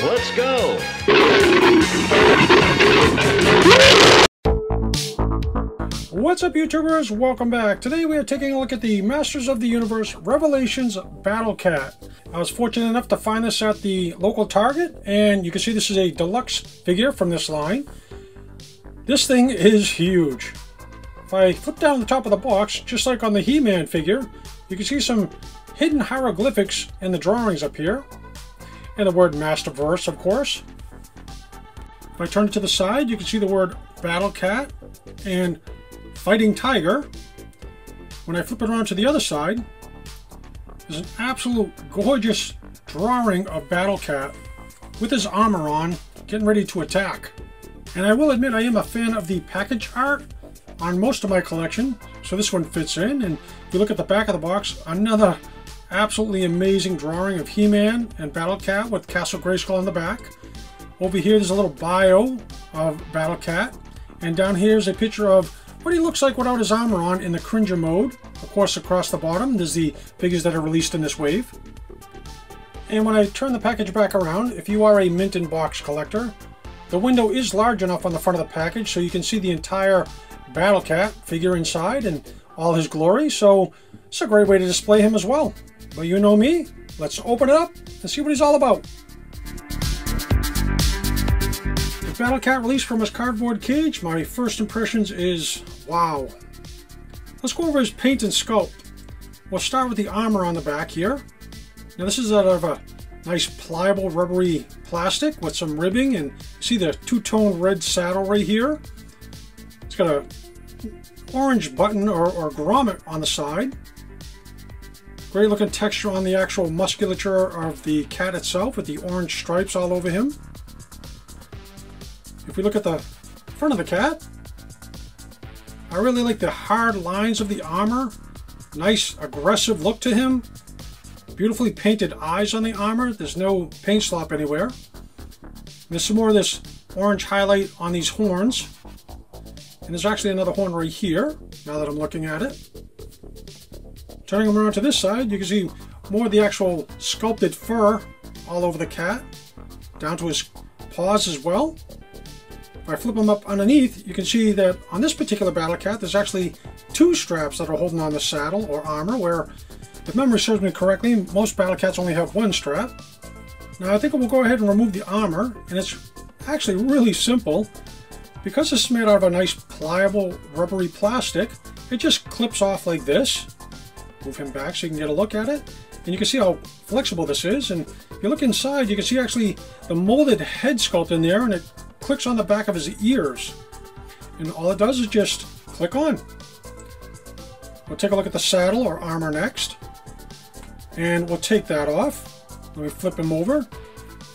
Let's go! What's up, YouTubers? Welcome back. Today we are taking a look at the Masters of the Universe Revelations Battle Cat. I was fortunate enough to find this at the local Target, and you can see this is a deluxe figure from this line. This thing is huge. If I flip down the top of the box, just like on the He-Man figure, you can see some hidden hieroglyphics in the drawings up here. And the word Masterverse, of course. If I turn it to the side, you can see the word Battle Cat and Fighting Tiger. When I flip it around to the other side, there's an absolute gorgeous drawing of Battle Cat with his armor on, getting ready to attack. And I will admit I am a fan of the package art on most of my collection, so this one fits in. And if you look at the back of the box, another absolutely amazing drawing of He-Man and Battle Cat with Castle Grayskull on the back. Over here there's a little bio of Battle Cat, and down here is a picture of what he looks like without his armor on in the Cringer mode. Of course, across the bottom there's the figures that are released in this wave. And when I turn the package back around, if you are a mint in box collector, the window is large enough on the front of the package so you can see the entire Battle Cat figure inside and all his glory, so it's a great way to display him as well. But you know me, let's open it up and see what he's all about. The Battle Cat released from his cardboard cage, my first impressions is wow. Let's go over his paint and sculpt. We'll start with the armor on the back here. Now this is out of a nice pliable rubbery plastic with some ribbing, and see the two-tone red saddle right here. It's got a orange button or grommet on the side. Great looking texture on the actual musculature of the cat itself with the orange stripes all over him. If we look at the front of the cat, I really like the hard lines of the armor. Nice aggressive look to him. Beautifully painted eyes on the armor. There's no paint slop anywhere. There's some more of this orange highlight on these horns. And there's actually another horn right here, now that I'm looking at it. Turning them around to this side, you can see more of the actual sculpted fur all over the cat, down to his paws as well. If I flip them up underneath, you can see that on this particular Battle Cat, there's actually two straps that are holding on the saddle or armor, where, if memory serves me correctly, most Battle Cats only have one strap. Now I think we'll go ahead and remove the armor, and it's actually really simple. Because this is made out of a nice pliable rubbery plastic, it just clips off like this. Move him back so you can get a look at it. And you can see how flexible this is. And if you look inside, you can see actually the molded head sculpt in there, and it clicks on the back of his ears. And all it does is just click on. We'll take a look at the saddle or armor next. And we'll take that off. Let me flip him over.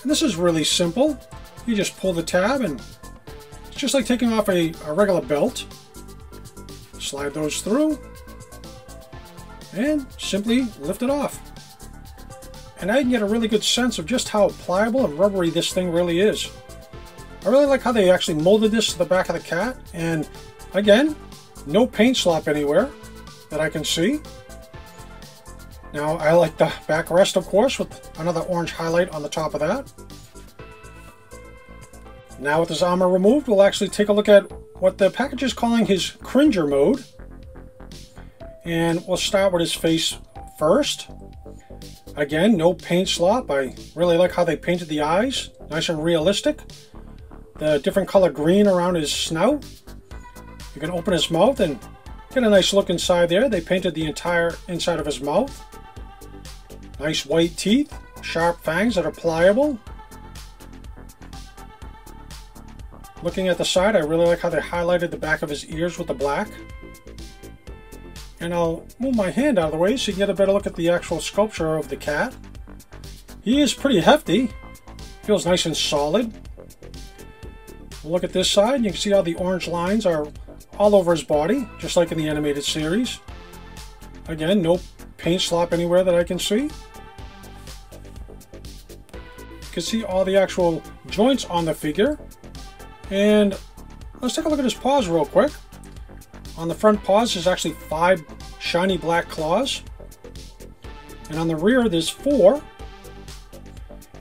And this is really simple. You just pull the tab, and it's just like taking off a regular belt. Slide those through and simply lift it off. And I can get a really good sense of just how pliable and rubbery this thing really is. I really like how they actually molded this to the back of the cat, and again, no paint slop anywhere that I can see. Now I like the backrest, of course, with another orange highlight on the top of that. Now with his armor removed, we'll actually take a look at what the package is calling his Cringer mode. And we'll start with his face first. Again, no paint slop. I really like how they painted the eyes. Nice and realistic. The different color green around his snout. You can open his mouth and get a nice look inside there. They painted the entire inside of his mouth. Nice white teeth, sharp fangs that are pliable. Looking at the side, I really like how they highlighted the back of his ears with the black. And I'll move my hand out of the way so you can get a better look at the actual sculpture of the cat. He is pretty hefty. Feels nice and solid. We'll look at this side. You can see how the orange lines are all over his body, just like in the animated series. Again, no paint slop anywhere that I can see. You can see all the actual joints on the figure. And let's take a look at his paws real quick. On the front paws, there's actually 5 shiny black claws. And on the rear, there's 4.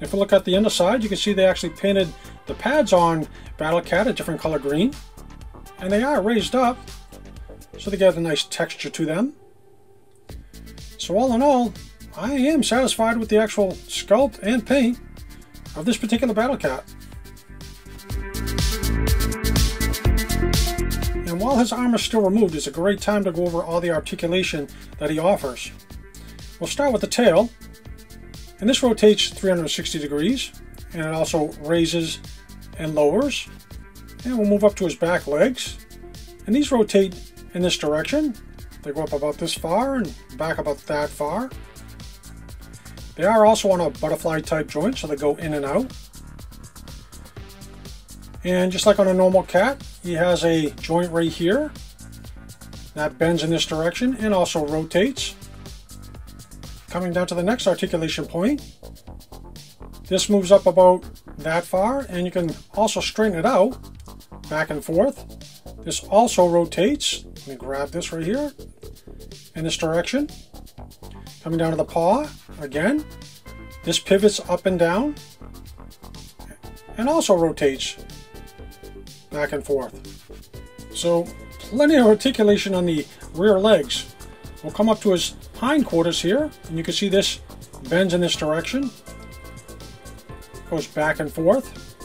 If we look at the underside, you can see they actually painted the pads on Battle Cat a different color green. And they are raised up, so they get a nice texture to them. So all in all, I am satisfied with the actual sculpt and paint of this particular Battle Cat. And while his armor is still removed, it's a great time to go over all the articulation that he offers. We'll start with the tail, and this rotates 360 degrees, and it also raises and lowers. And we'll move up to his back legs, and these rotate in this direction. They go up about this far and back about that far. They are also on a butterfly type joint, so they go in and out. And just like on a normal cat, he has a joint right here that bends in this direction and also rotates. Coming down to the next articulation point, this moves up about that far, and you can also straighten it out back and forth. This also rotates. Let me grab this right here in this direction. Coming down to the paw again, this pivots up and down and also rotates back and forth. So plenty of articulation on the rear legs. We'll come up to his hindquarters here, and you can see this bends in this direction, goes back and forth,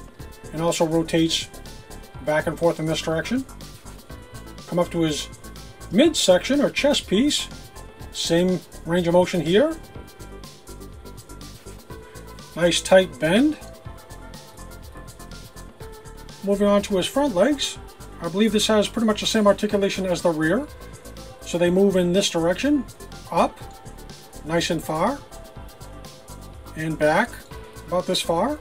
and also rotates back and forth in this direction. Come up to his midsection or chest piece, same range of motion here. Nice tight bend. Moving on to his front legs, I believe this has pretty much the same articulation as the rear. So they move in this direction, up, nice and far, and back, about this far.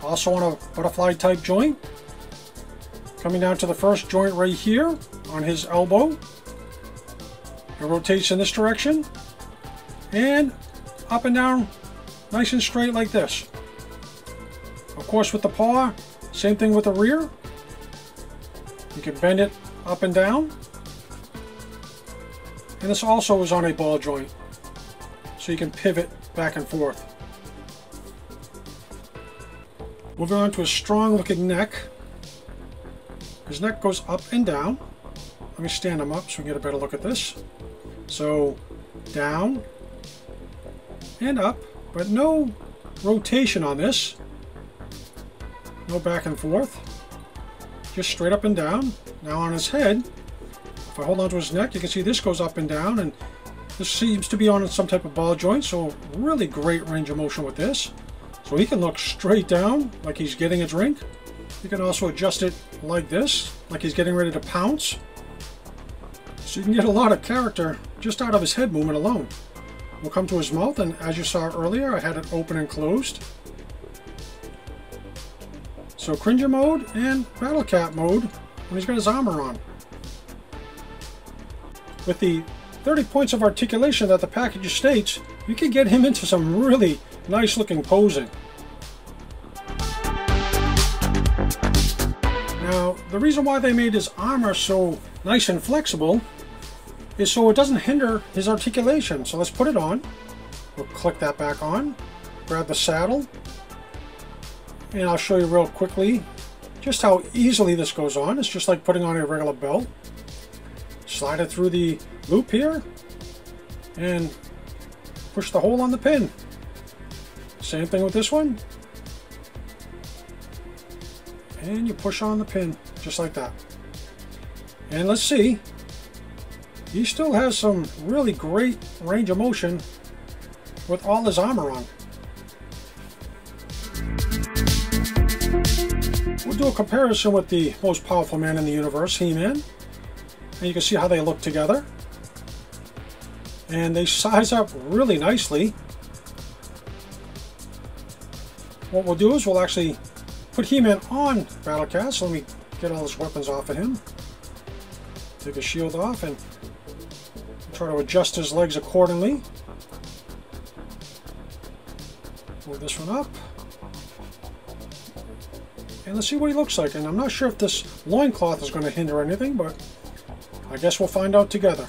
Also on a butterfly type joint. Coming down to the first joint right here on his elbow. It rotates in this direction, and up and down, nice and straight like this. Of course with the paw, same thing with the rear. You can bend it up and down. And this also is on a ball joint, so you can pivot back and forth. Moving on to a strong looking neck. His neck goes up and down. Let me stand him up so we can get a better look at this. So down and up, but no rotation on this. No back and forth. Just straight up and down. Now on his head, if I hold onto his neck, you can see this goes up and down, and this seems to be on some type of ball joint, so really great range of motion with this. So he can look straight down like he's getting a drink. You can also adjust it like this, like he's getting ready to pounce. So you can get a lot of character just out of his head movement alone. We'll come to his mouth, and as you saw earlier, I had it open and closed. So Cringer mode and Battle Cat mode when he's got his armor on. With the 30 points of articulation that the package states, you can get him into some really nice looking posing. Now, the reason why they made his armor so nice and flexible is so it doesn't hinder his articulation. So let's put it on. We'll click that back on, grab the saddle, and I'll show you real quickly just how easily this goes on. It's just like putting on a regular belt. Slide it through the loop here and push the hole on the pin. Same thing with this one. And you push on the pin just like that. And let's see, he still has some really great range of motion with all his armor on. We'll do a comparison with the most powerful man in the universe, He-Man. And you can see how they look together. And they size up really nicely. What we'll do is we'll actually put He-Man on Battle Cat. So let me get all his weapons off of him. Take his shield off and try to adjust his legs accordingly. Move this one up. And let's see what he looks like. And I'm not sure if this loincloth is going to hinder anything, but I guess we'll find out together.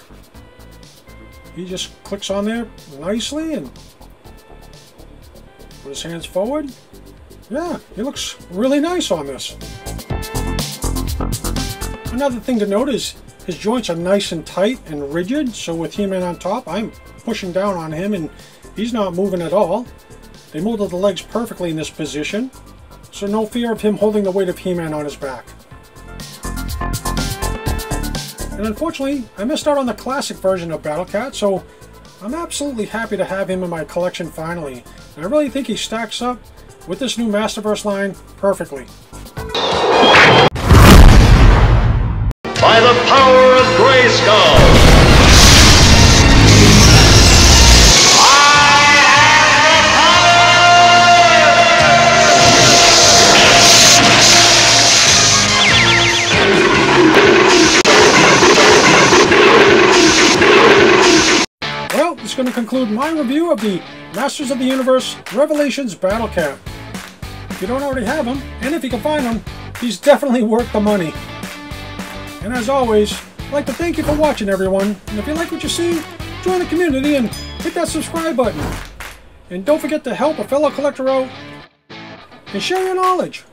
He just clicks on there nicely, and with his hands forward. Yeah, he looks really nice on this. Another thing to note is his joints are nice and tight and rigid, so with He-Man on top, I'm pushing down on him and he's not moving at all. They molded the legs perfectly in this position, so no fear of him holding the weight of He-Man on his back. And unfortunately, I missed out on the classic version of Battle Cat, so I'm absolutely happy to have him in my collection finally. And I really think he stacks up with this new Masterverse line perfectly. By the power of Greyskull! Well, it's going to conclude my review of the Masters of the Universe Revelations Battle Cat. If you don't already have him, and if you can find him, he's definitely worth the money. And as always, I'd like to thank you for watching, everyone. And if you like what you see, join the community and hit that subscribe button. And don't forget to help a fellow collector out and share your knowledge.